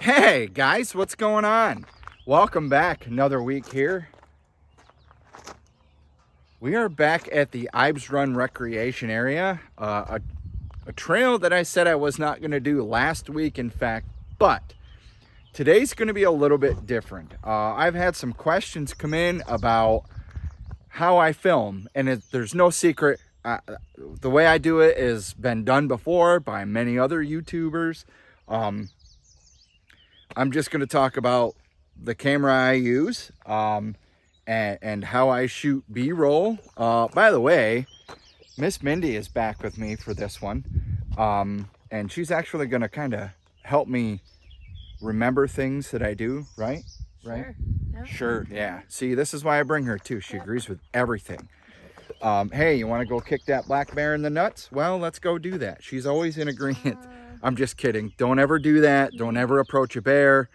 Hey guys, what's going on? Welcome back. Another week here. We are back at the Ibes Run Recreation Area, a trail that I said I was not going to do last week, in fact, but today's going to be a little bit different. I've had some questions come in about how I film, and there's no secret. The way I do it has been done before by many other YouTubers. I'm just going to talk about the camera I use and how I shoot B-roll. By the way, Miss Mindy is back with me for this one. And she's actually going to kind of help me remember things that I do, right? Right? Sure. Yep. Sure, yeah. See, this is why I bring her too. She agrees with everything. Hey, you want to go kick that black bear in the nuts? Well, let's go do that. She's always in agreement. I'm just kidding. Don't ever do that. Don't ever approach a bear.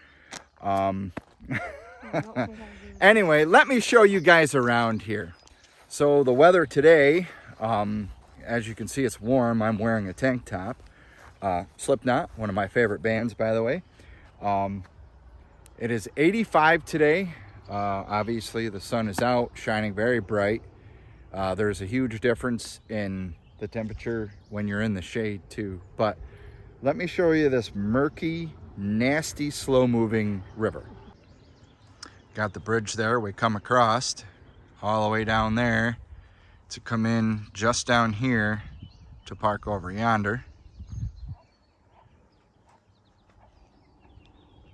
Anyway, let me show you guys around here. So the weather today, as you can see, it's warm. I'm wearing a tank top. Slipknot, one of my favorite bands, by the way. It is 85 today. Obviously, the sun is out, shining very bright. There's a huge difference in the temperature when you're in the shade too. But let me show you this murky, nasty, slow-moving river. Got the bridge there. We come across all the way down there to come in just down here to park over yonder.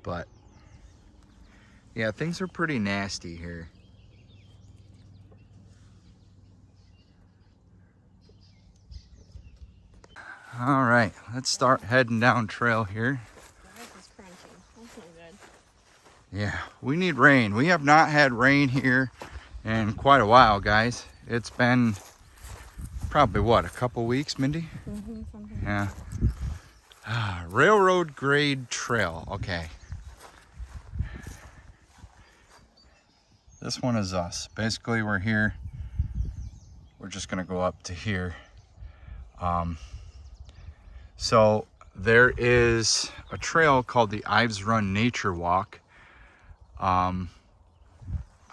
But yeah, things are pretty nasty here. All right, let's start heading down trail here. The ice is crunchy. That's not good. Yeah, we need rain. We have not had rain here in quite a while, guys. It's been probably, what, a couple weeks, Mindy? Something. Yeah. Railroad grade trail. Okay. This one is us. Basically, we're here. We're just going to go up to here. So there is a trail called the Ibes Run Nature Walk. I'm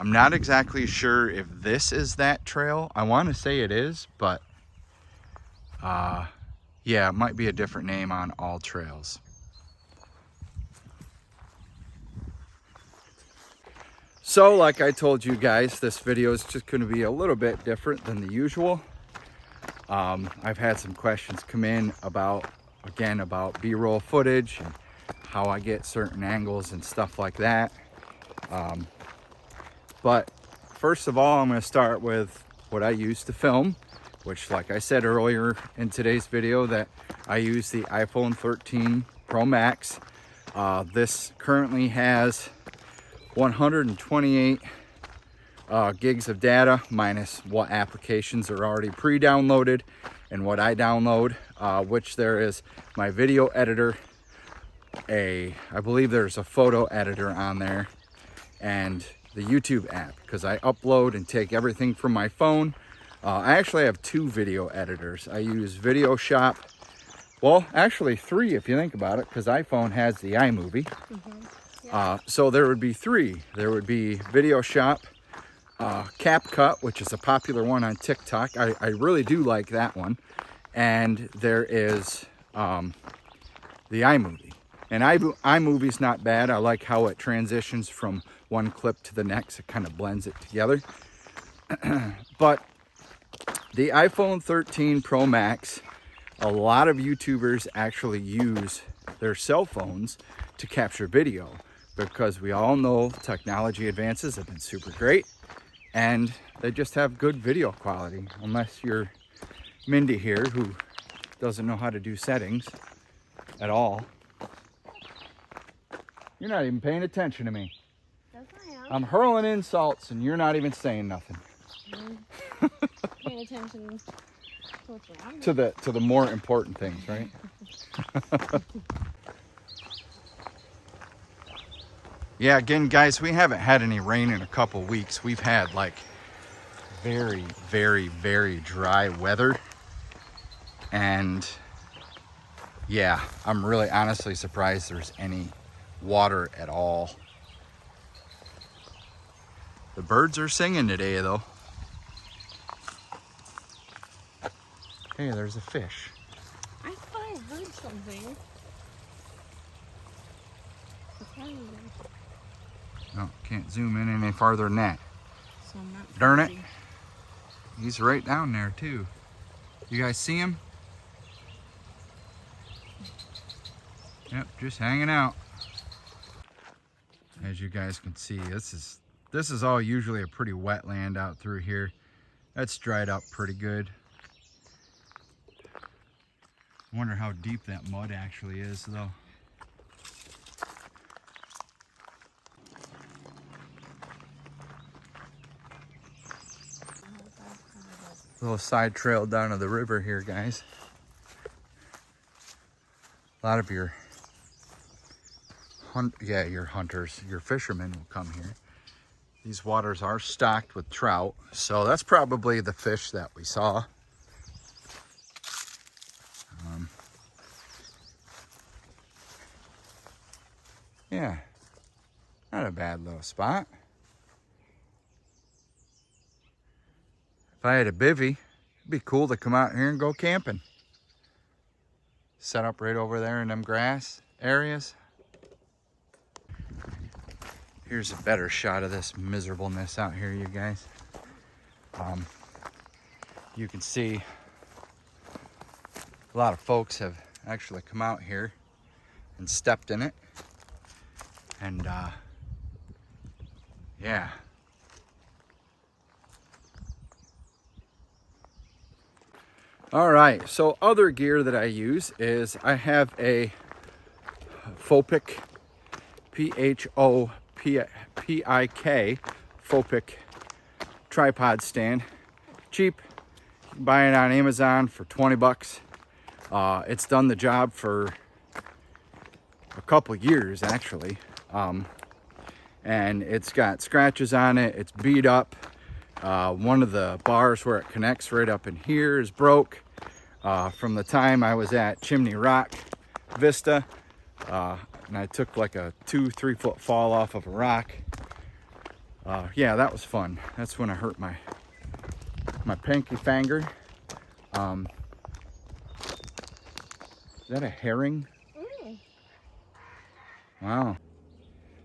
not exactly sure if this is that trail. I want to say it is, but yeah, it might be a different name on all trails. So like I told you guys, this video is just going to be a little bit different than the usual. I've had some questions come in about B-roll footage and how I get certain angles and stuff like that. But first of all, I'm going to start with what I use to film, which, like I said earlier in today's video, that I use the iPhone 13 Pro Max. This currently has 128 gigs of data minus what applications are already pre-downloaded and what I download, which there is my video editor, I believe there's a photo editor on there, and the YouTube app, because I upload and take everything from my phone. I actually have two video editors. I use Video Shop. Well, actually three if you think about it, because iPhone has the iMovie. Yeah. So there would be three. There would be Video Shop, CapCut, which is a popular one on TikTok. I really do like that one. And there is the iMovie. And iMovie's not bad. I like how it transitions from one clip to the next. It kind of blends it together. But the iPhone 13 Pro Max, a lot of YouTubers actually use their cell phones to capture video, because we all know technology advances have been super great and they just have good video quality, unless you're Mindy here, who doesn't know how to do settings at all. You're not even paying attention to me. Yes, I am. I'm hurling insults and you're not even saying nothing. Paying attention to what's around To the more important things, right? Yeah, again, guys, we haven't had any rain in a couple weeks. We've had like very, very, very dry weather. And yeah, I'm really honestly surprised there's any water at all. The birds are singing today though. Hey, there's a fish. I thought I heard something. No, can't zoom in any farther than that. So I'm not Darn it. crazy. He's right down there too. You guys see him? Yep, just hanging out. As you guys can see, this is all usually a pretty wet land out through here. That's dried up pretty good. I wonder how deep that mud actually is though. Little side trail down to the river here, guys. A lot of your hunters, your fishermen will come here. These waters are stocked with trout, so that's probably the fish that we saw. Yeah, not a bad little spot. If I had a bivvy, it'd be cool to come out here and go camping. Set up right over there in them grass areas. Here's a better shot of this miserableness out here, you guys. You can see a lot of folks have actually come out here and stepped in it. And yeah. All right, so other gear that I use is I have a Phopik, P-H-O-P-I-K, Phopik tripod stand. Cheap. You can buy it on Amazon for 20 bucks. It's done the job for a couple years actually. And it's got scratches on it. It's beat up. One of the bars where it connects right up in here is broke. From the time I was at Chimney Rock Vista, and I took like a 2-3 foot fall off of a rock. Yeah, that was fun. That's when I hurt my pinky finger. Is that a herring? Mm. Wow.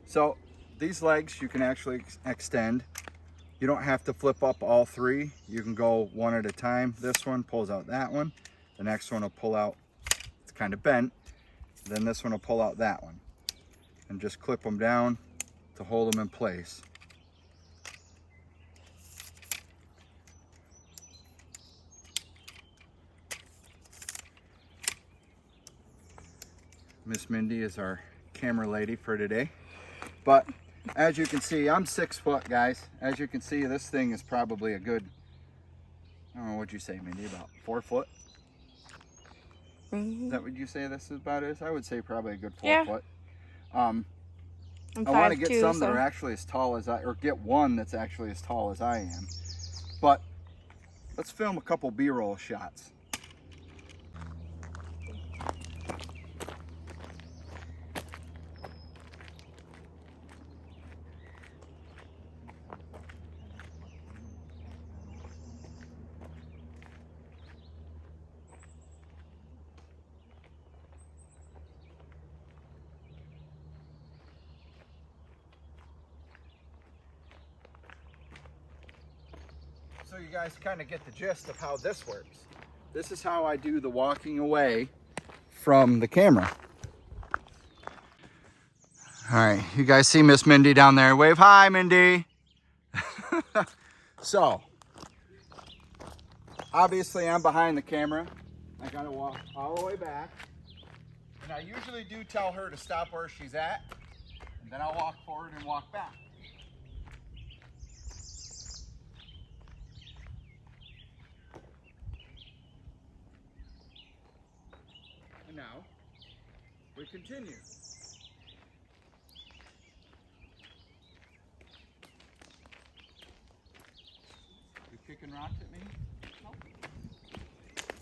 So these legs you can actually extend. You don't have to flip up all three. You can go one at a time. This one pulls out that one. The next one will pull out, it's kind of bent. Then this one will pull out that one. And just clip them down to hold them in place. Miss Mindy is our camera lady for today. But as you can see, I'm 6 foot, guys. As you can see, this thing is probably a good, I don't know, what'd you say, Mindy, about 4 foot? Mm-hmm. Is that what you say this is about? I would say probably a good 4 Yeah. foot. I'm I want to 5'2", get some that so- are actually as tall as or get one that's actually as tall as I am. But let's film a couple B-roll shots. So you guys kind of get the gist of how this works. This is how I do the walking away from the camera. All right, you guys see Miss Mindy down there? Wave hi, Mindy. So, obviously I'm behind the camera. I gotta walk all the way back. And I usually do tell her to stop where she's at. And then I'll walk forward and walk back. And now, we continue. You kicking rocks at me? No.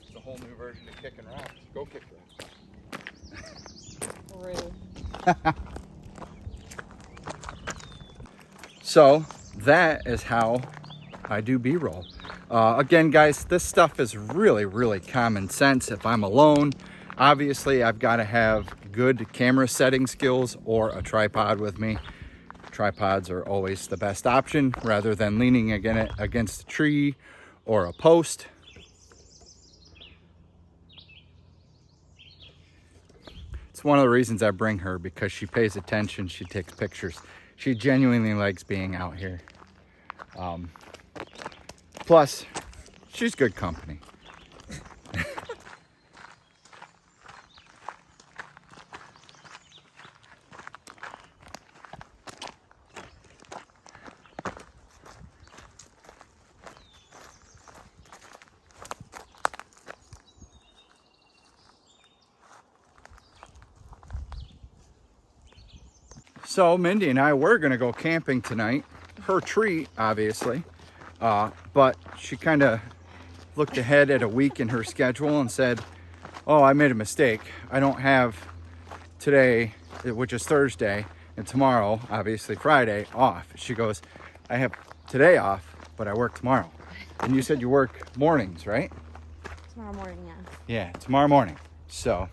It's a whole new version of kicking rocks. Go kick rocks. Rude. So that is how I do B-roll. Again, guys, this stuff is really, really common sense. If I'm alone, obviously I've got to have good camera setting skills or a tripod with me. Tripods are always the best option rather than leaning against a tree or a post. It's one of the reasons I bring her, because she pays attention, she takes pictures. She genuinely likes being out here. Plus, she's good company. So Mindy and I were gonna go camping tonight. Her treat, obviously. But she kind of looked ahead at a week in her schedule and said, oh, I made a mistake. I don't have today, which is Thursday, and tomorrow, obviously Friday, off. She goes, I have today off, but I work tomorrow. And you said you work mornings, right? Tomorrow morning, yeah. Yeah, tomorrow morning. So,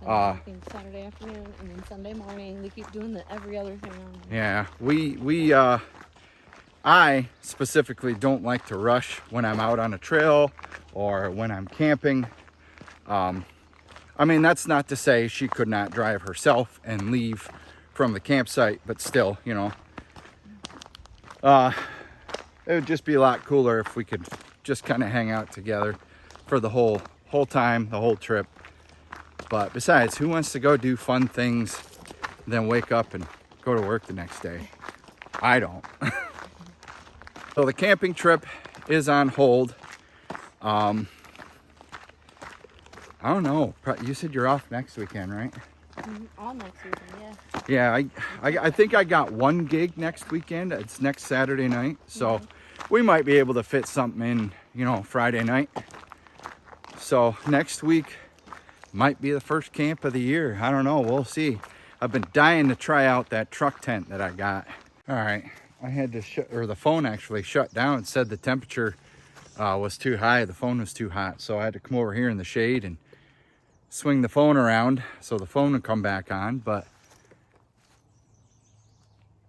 I think Saturday afternoon and then Sunday morning. They keep doing the every other thing on. yeah, I specifically don't like to rush when I'm out on a trail or when I'm camping. I mean, that's not to say she could not drive herself and leave from the campsite, but still, you know, it would just be a lot cooler if we could just kind of hang out together for the whole time, the whole trip. But besides, who wants to go do fun things, then wake up and go to work the next day? I don't. So the camping trip is on hold. I don't know. You said you're off next weekend, right? All next weekend, yeah. Yeah, I think I got one gig next weekend. It's next Saturday night. So we might be able to fit something in, you know, Friday night. So next week might be the first camp of the year. I don't know. We'll see. I've been dying to try out that truck tent that I got. All right. I had to the phone actually shut down. It said the temperature was too high. The phone was too hot. So I had to come over here in the shade and swing the phone around so the phone would come back on. But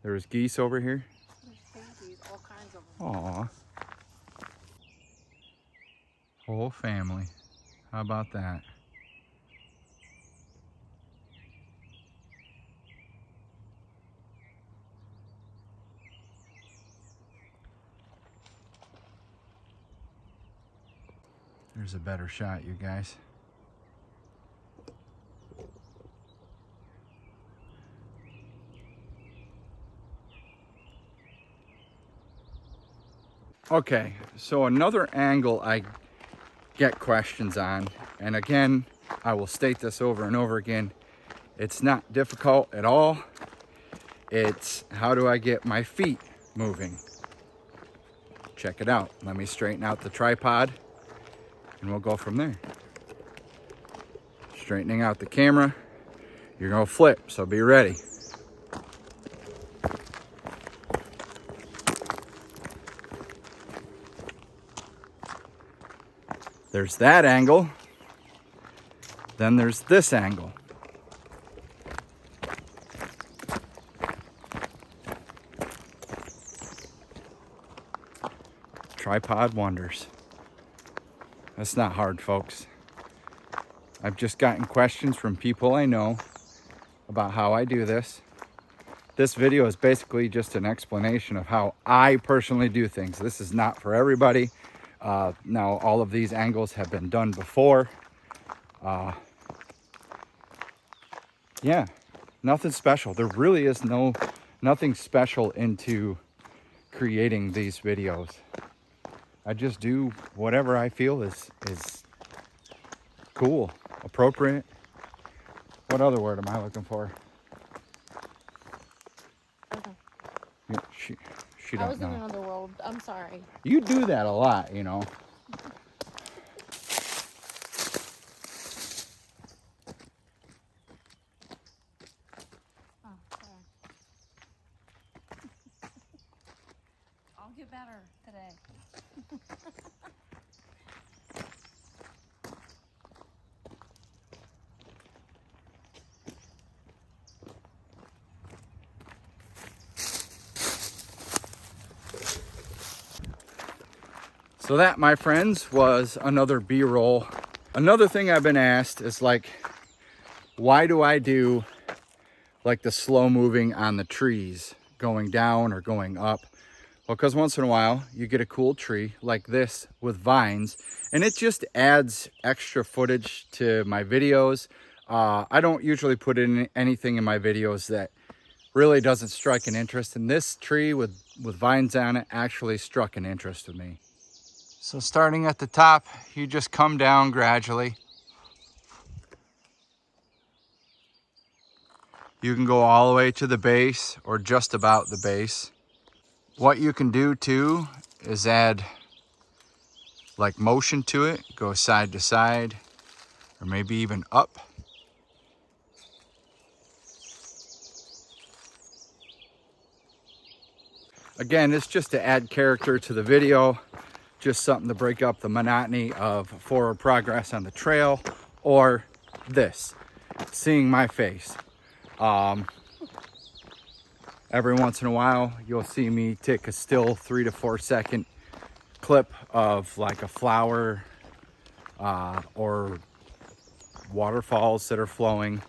there was geese over here. There's babies, all kinds of them. Aw. Whole family. How about that? There's a better shot, you guys. Okay, so another angle I get questions on, and again, I will state this over and over again, it's not difficult at all. It's how do I get my feet moving? Check it out. Let me straighten out the tripod and we'll go from there. Straightening out the camera. You're gonna flip, so be ready. There's that angle. Then there's this angle. Tripod wonders. That's not hard, folks. I've just gotten questions from people I know about how I do this. This video is basically just an explanation of how I personally do things. This is not for everybody. Now, all of these angles have been done before. Yeah, nothing special. There really is nothing special into creating these videos. I just do whatever I feel is cool, appropriate. What other word am I looking for? Okay. Yeah, she I don't was in know. another world. I'm sorry. You do that a lot, you know. Oh, sorry. get better today. So that, my friends, was another B-roll. Another thing I've been asked is like, why do I do like the slow moving on the trees going down or going up? Well, because once in a while you get a cool tree like this with vines, and it just adds extra footage to my videos. I don't usually put in anything in my videos that really doesn't strike an interest, and this tree with vines on it actually struck an interest with me. So starting at the top, you just come down gradually. You can go all the way to the base or just about the base. What you can do too is add like motion to it, go side to side, or maybe even up. Again, it's just to add character to the video, just something to break up the monotony of forward progress on the trail, or this, seeing my face. Every once in a while, you'll see me take a still 3 to 4 second clip of like a flower or waterfalls that are flowing,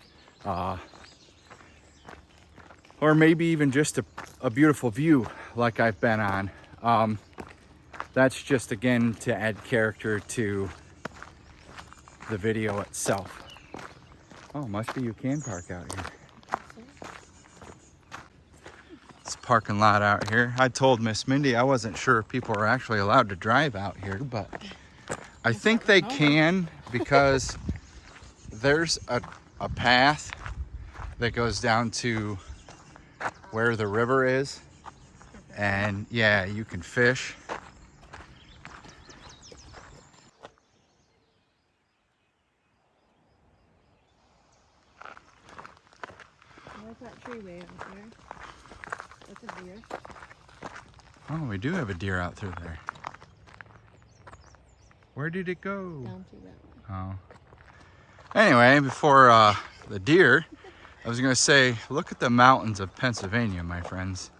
or maybe even just a beautiful view like I've been on. That's just, again, to add character to the video itself. Oh, must be you can park out here. It's parking lot out here. I told Miss Mindy I wasn't sure if people are actually allowed to drive out here, but I think they can, because there's a path that goes down to where the river is, and yeah, you can fish. I like that tree way out there. That's a deer. Oh, we do have a deer out through there. Where did it go? Down through that way. Oh. Anyway, before the deer, I was gonna say, look at the mountains of Pennsylvania, my friends.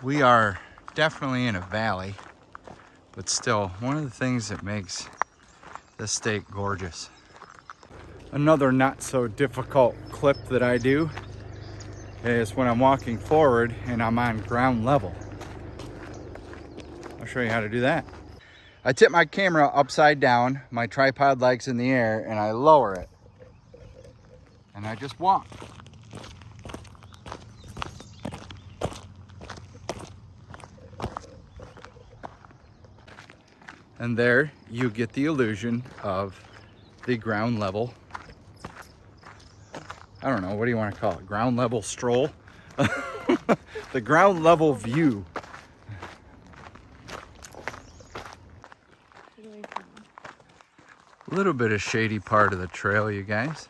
We are definitely in a valley, but still, one of the things that makes this state gorgeous. Another not so difficult clip that I do is when I'm walking forward and I'm on ground level. I'll show you how to do that. I tip my camera upside down, my tripod leg's in the air, and I lower it. And I just walk. And there you get the illusion of the ground level. I don't know, what do you want to call it? Ground level stroll? The ground level view. Get away from them. A little bit of shady part of the trail, you guys.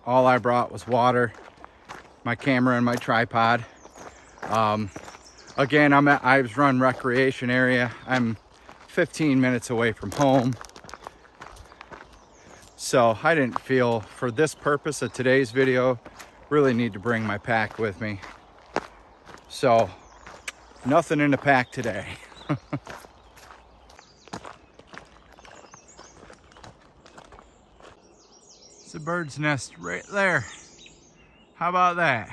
All I brought was water, my camera, and my tripod. Again, I'm at Ives Run Recreation Area. I'm 15 minutes away from home. So I didn't feel, for this purpose of today's video, really need to bring my pack with me. So nothing in the pack today. It's a bird's nest right there. How about that?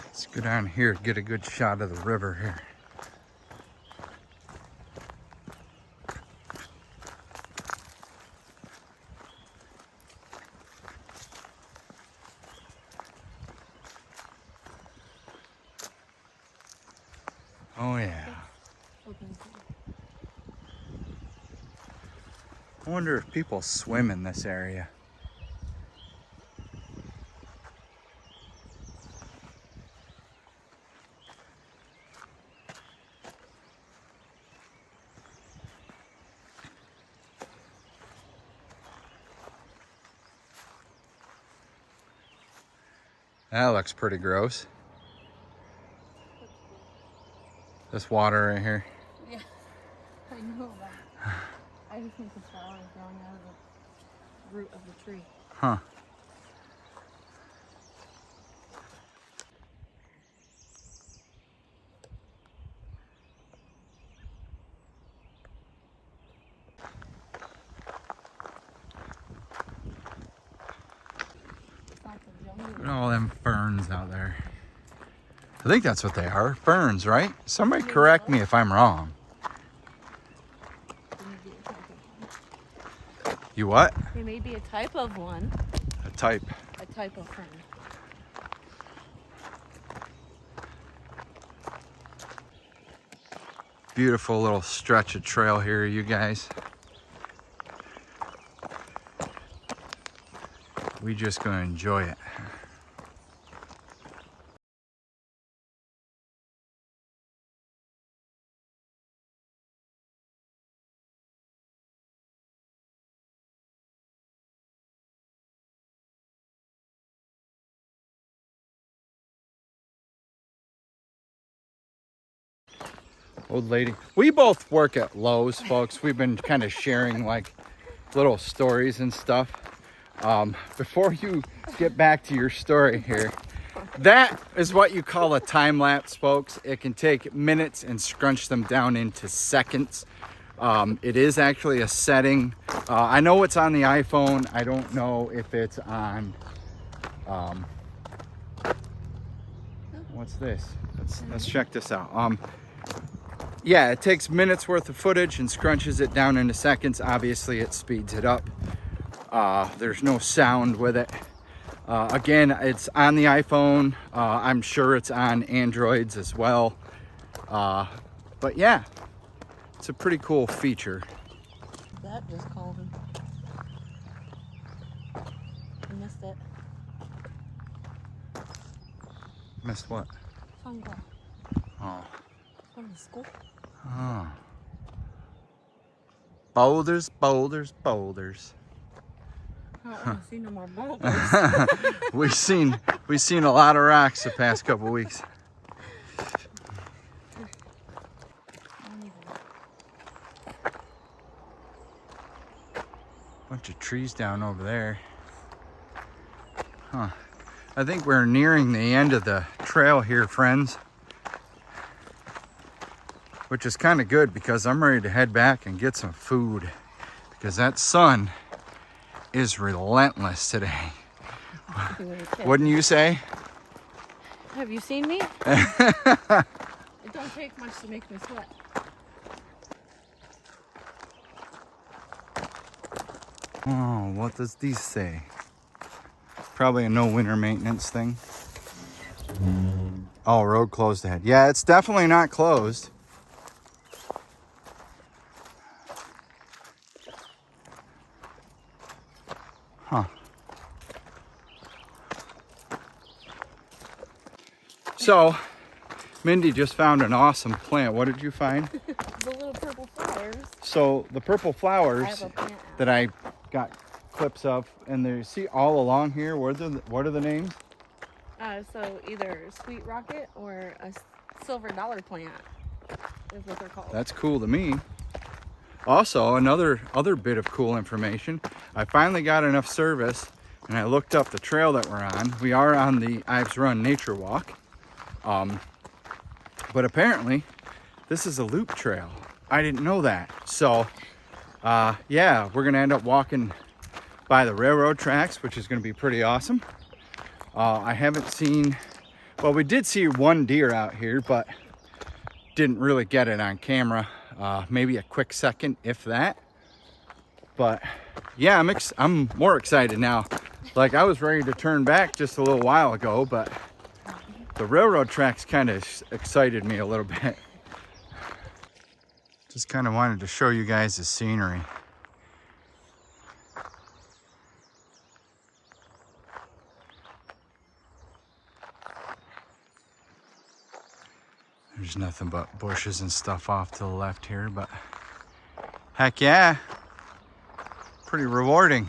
Let's go down here, get a good shot of the river here. Oh yeah. I wonder if people swim in this area. That looks pretty gross. This water right here. Yeah, I know that. I just think the flower is growing out of the root of the tree. Huh. It's not the jungle. Look at all them ferns out there. I think that's what they are. Ferns, right? Somebody correct me if I'm wrong. You what? It may be a type of one. A type. A type of fern. Beautiful little stretch of trail here, you guys. We just gonna enjoy it. Old lady. We both work at Lowe's, folks. We've been kind of sharing like little stories and stuff. Before you get back to your story here, that is what you call a time lapse, folks. It can take minutes and scrunch them down into seconds. It is actually a setting. I know it's on the iPhone. I don't know if it's on, what's this? Let's check this out. Yeah, it takes minutes worth of footage and scrunches it down into seconds. Obviously, it speeds it up. There's no sound with it. Again, it's on the iPhone. I'm sure it's on Androids as well. But yeah, it's a pretty cool feature. That just called him. I missed it. Missed what? Phone call. Oh. Going to school. Oh. Boulders, boulders, boulders. I don't want to see no more boulders. We've seen a lot of rocks the past couple weeks. Bunch of trees down over there. Huh. I think we're nearing the end of the trail here, friends. Which is kind of good because I'm ready to head back and get some food. Because that sun is relentless today. Wouldn't you say? Have you seen me? It don't take much to make me sweat. Oh, what does these say? Probably a no winter maintenance thing. Oh, road closed ahead. Yeah, it's definitely not closed. Huh. So, Mindy just found an awesome plant. What did you find? The little purple flowers. So, the purple flowers I have a plant out. that I got clips of, and they see all along here. What are the names? So either sweet rocket or a silver dollar plant is what they're called. That's cool to me. Also, other bit of cool information. I finally got enough service, and I looked up the trail that we're on. We are on the Ives Run Nature Walk, but apparently this is a loop trail. I didn't know that. So, yeah, we're gonna end up walking by the railroad tracks, which is gonna be pretty awesome. I haven't seen, well, we did see one deer out here, but didn't really get it on camera. Maybe a quick second, if that. But yeah, I'm more excited now. Like, I was ready to turn back just a little while ago, but the railroad tracks kind of excited me a little bit. Just kind of wanted to show you guys the scenery. There's nothing but bushes and stuff off to the left here, but heck yeah, pretty rewarding.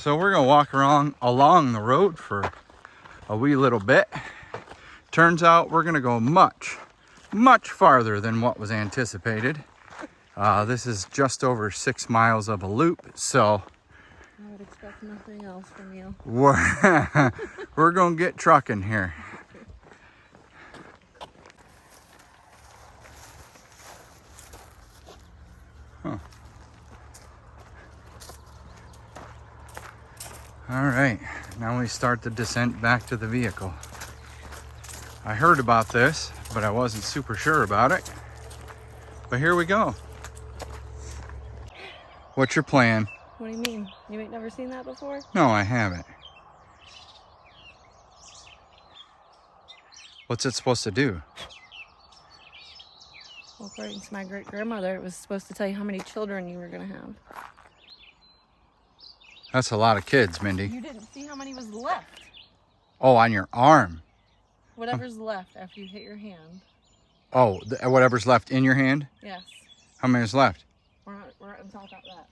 So we're gonna walk along the road for a wee little bit. Turns out we're gonna go much farther than what was anticipated. This is just over 6 miles of a loop, so I would expect nothing else from you. we're gonna get trucking here. Huh. All right, now we start the descent back to the vehicle. I heard about this, but I wasn't super sure about it. But here we go. What's your plan? What do you mean? You ain't never seen that before? No, I haven't. What's it supposed to do? Well, according to my great-grandmother, it was supposed to tell you how many children you were going to have. That's a lot of kids, Mindy. You didn't see how many was left. Oh, on your arm. Whatever's left after you hit your hand. Oh, whatever's left in your hand? Yes. How many is left? We're not going to talk about that.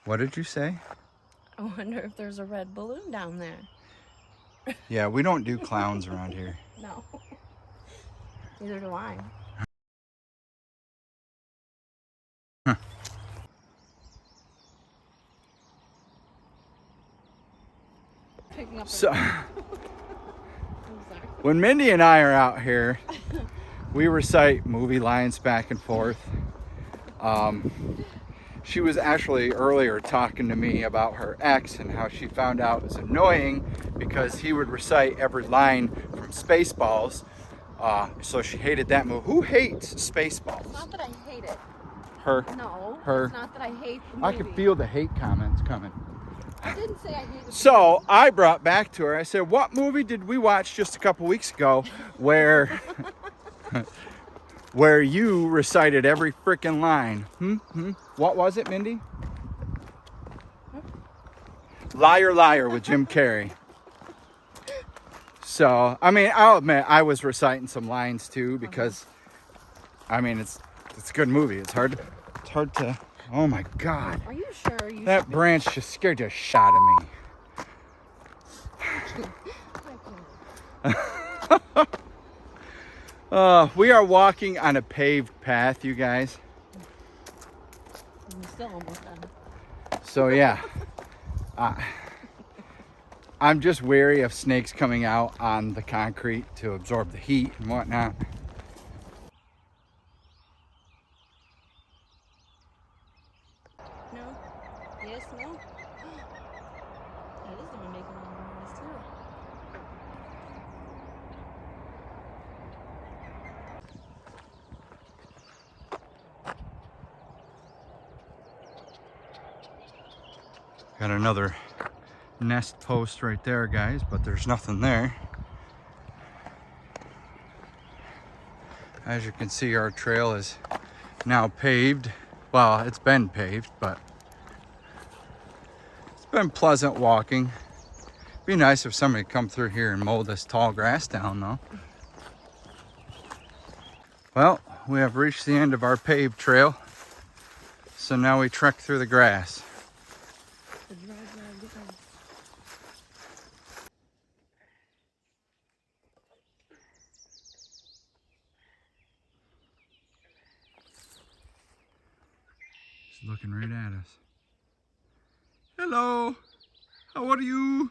What did you say? I wonder if there's a red balloon down there. Yeah, we don't do clowns around here. No. Neither do I. Huh. Picking up So, when Mindy and I are out here, we recite movie lines back and forth. She was actually earlier talking to me about her ex and how she found out it was annoying because he would recite every line from Spaceballs. So she hated that movie. Who hates Spaceballs? It's not that I hate it. Her. No. Her. It's not that I hate the movie. I could feel the hate comments coming. I didn't say I hate the So I brought back to her, I said, what movie did we watch just a couple weeks ago where where you recited every freaking line? What was it, Mindy? Liar, Liar with Jim Carrey. So, I mean, I'll admit I was reciting some lines too because, I mean, it's a good movie. It's hard to. Oh my God! Are you sure? That branch just scared the shit out of me. We are walking on a paved path, you guys. I'm still almost done. So yeah, I'm just wary of snakes coming out on the concrete to absorb the heat and whatnot. No? Yes, no? That is the one making all the noise too. Got another nest post right there, guys, but there's nothing there. As you can see, our trail is now paved. Well, it's been paved, but it's been pleasant walking. Be nice if somebody come through here and mow this tall grass down, though. Well, we have reached the end of our paved trail, so now we trek through the grass. She's looking right at us. Hello, how are you?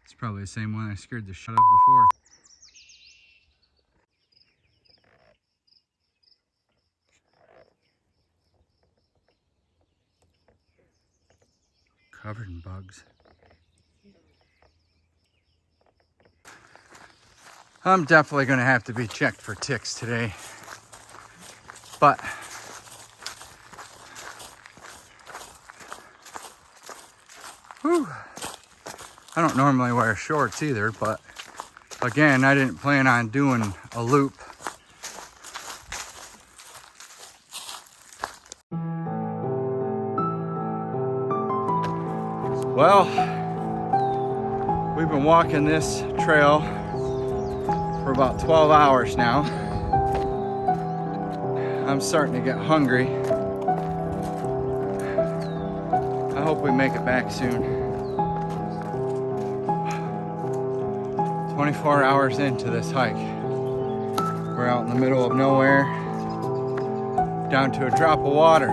It's probably the same one I scared the shit out of before. Covered in bugs. I'm definitely gonna have to be checked for ticks today. But whew, I don't normally wear shorts either, but again, I didn't plan on doing a loop. Well, we've been walking this trail for about 12 hours now. I'm starting to get hungry. hope we make it back soon. 24 hours into this hike. We're out in the middle of nowhere, down to a drop of water.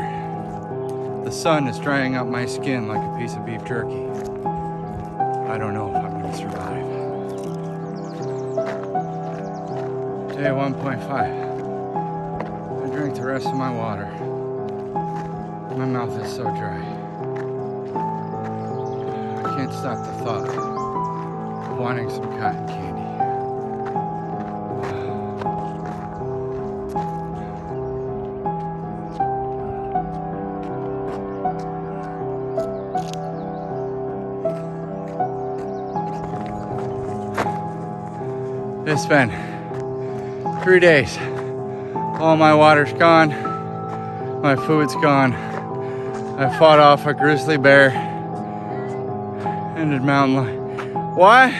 The sun is drying up my skin like a piece of beef jerky. I don't know if I'm going to survive. Day 1.5. I drank the rest of my water. My mouth is so dry. I can't stop the thought of wanting some cotton candy. It's been 3 days. All my water's gone. My food's gone. I fought off a grizzly bear and a mountain lion. What?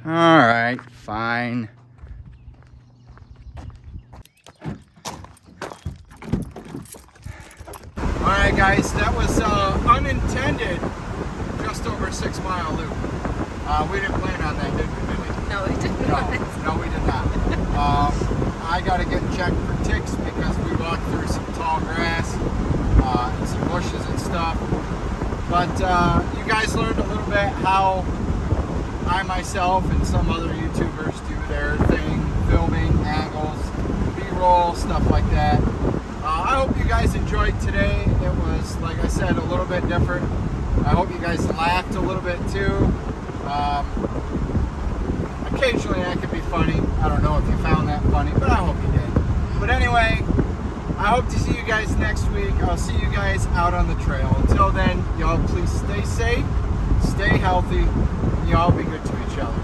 All right, fine. All right, guys, that was unintended. Just over 6 mile loop. We didn't plan on that, did we, Mindy? No, we did not. No, we did not. I got to get checked for ticks because we walked through some tall grass and some bushes and stuff. But you guys learned a little bit how I myself and some other YouTubers do their thing, filming, angles, B-roll, stuff like that. I hope you guys enjoyed today. It was, like I said, a little bit different. I hope you guys laughed a little bit too. Occasionally that could be funny. I don't know if you found that funny, but I hope you did. But anyway, I hope to see you guys next week. I'll see you guys out on the trail. Until then, y'all please stay safe, stay healthy, and y'all be good to each other.